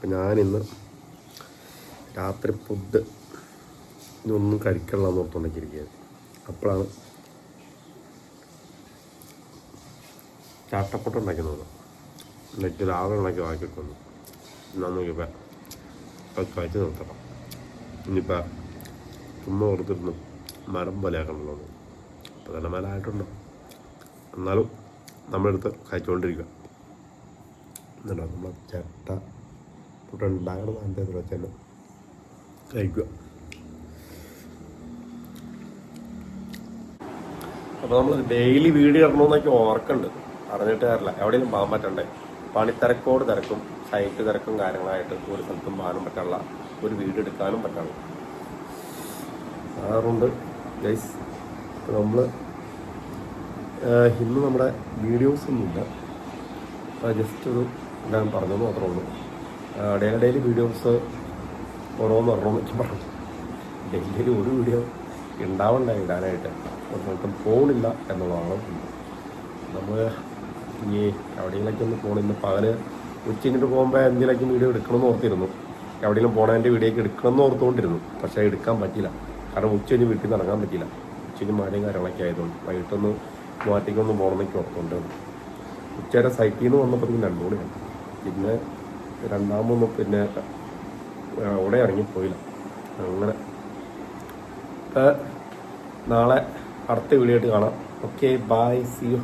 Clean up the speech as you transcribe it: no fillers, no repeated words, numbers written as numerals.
അപ്പം ഞാനിന്ന് രാത്രി ഫുഡ് ഇതൊന്നും കഴിക്കണമെന്ന് ഓർത്തുകൊണ്ടിരിക്കുകയാണ്. അപ്പോഴാണ് ചാട്ടപ്പൊട്ട് ഉണ്ടാക്കുന്നത്. എന്നിട്ട് രാവിലെ ഉണ്ടാക്കി വാങ്ങിയിട്ട് വന്നു. എന്നാൽ നോക്കിയപ്പോൾ അത് കഴിച്ച് നിർത്തണം. ഇനിയിപ്പോൾ ചുമ്മാ കൊടുത്തിരുന്നു മരം പോലെയാക്കണമല്ലോ. അപ്പോൾ തന്നെ മരമായിട്ടുണ്ടോ, എന്നാലും നമ്മളെടുത്ത് കഴിച്ചുകൊണ്ടിരിക്കുക. എന്നിട്ടോ നമ്മൾ ചട്ട പൊട്ട് ഉണ്ടാകണം അതിൻ്റെ വെച്ച് തന്നെ കഴിക്കുക. അപ്പോൾ നമ്മൾ ഡെയിലി വീഡിയോ ഇടണമെന്നൊക്കെ ഓർക്കുന്നുണ്ട്, അറിഞ്ഞിട്ട് കാര്യമില്ല. എവിടെയെങ്കിലും പോകാൻ പറ്റണ്ടേ, പണിത്തിരക്കോട് തിരക്കും സൈറ്റ് തിരക്കും കാര്യങ്ങളായിട്ട് ഒരു സ്ഥലത്തും പോകാനും പറ്റുള്ള, ഒരു വീഡിയോ എടുക്കാനും പറ്റുള്ളൂ. അതുകൊണ്ട് ഗൈസ് നമ്മൾ ഇന്ന് നമ്മുടെ വീഡിയോസൊന്നുമില്ല. ജസ്റ്റ് ഒരു ഞാൻ പറഞ്ഞതെന്ന് മാത്രമേ ഉള്ളൂ. ഡെയിലി വീഡിയോസ് ഓരോന്നൊക്കെ പറഞ്ഞു. ഡെയിലി ഒരു വീഡിയോ ഉണ്ടാവണ്ടേ ഇടാനായിട്ട്, ഒന്നും പോണില്ല എന്നുള്ളതാണ്. നമ്മൾ ഇനി എവിടെയെങ്കിലൊക്കെ ഒന്ന് പോകണം. ഇന്ന് പകല് ഉച്ചഞ്ഞിട്ട് പോകുമ്പോൾ എന്തെങ്കിലുമൊക്കെ വീഡിയോ എടുക്കണമെന്ന് ഓർത്തിരുന്നു. എവിടെയെങ്കിലും പോകണതിൻ്റെ വീഡിയോ ഒക്കെ എടുക്കണമെന്ന് ഓർത്തുകൊണ്ടിരുന്നു. പക്ഷേ എടുക്കാൻ പറ്റില്ല, കാരണം ഉച്ചഞ്ഞ് വീട്ടിൽ നിന്ന് ഇറങ്ങാൻ പറ്റില്ല. ഉച്ചയ്ക്ക് മഴയും കാര്യങ്ങളൊക്കെ ആയതുകൊണ്ട് വൈകിട്ടൊന്ന് മാറ്റിക്കൊന്ന് പോകണമെന്നൊക്കെ ഓർത്തുകൊണ്ടിരുന്നു. ഉച്ചയുടെ സൈറ്റിൽ നിന്ന് വന്നപ്പോൾ 2 മണിയാണ്. പിന്നെ രണ്ടാമൊന്നും പിന്നെ അവിടെ ഇറങ്ങിപ്പോയില്ല. അങ്ങനെ നാളെ അടുത്ത വീഡിയോ ആയിട്ട് കാണാം. Okay, bye, see U.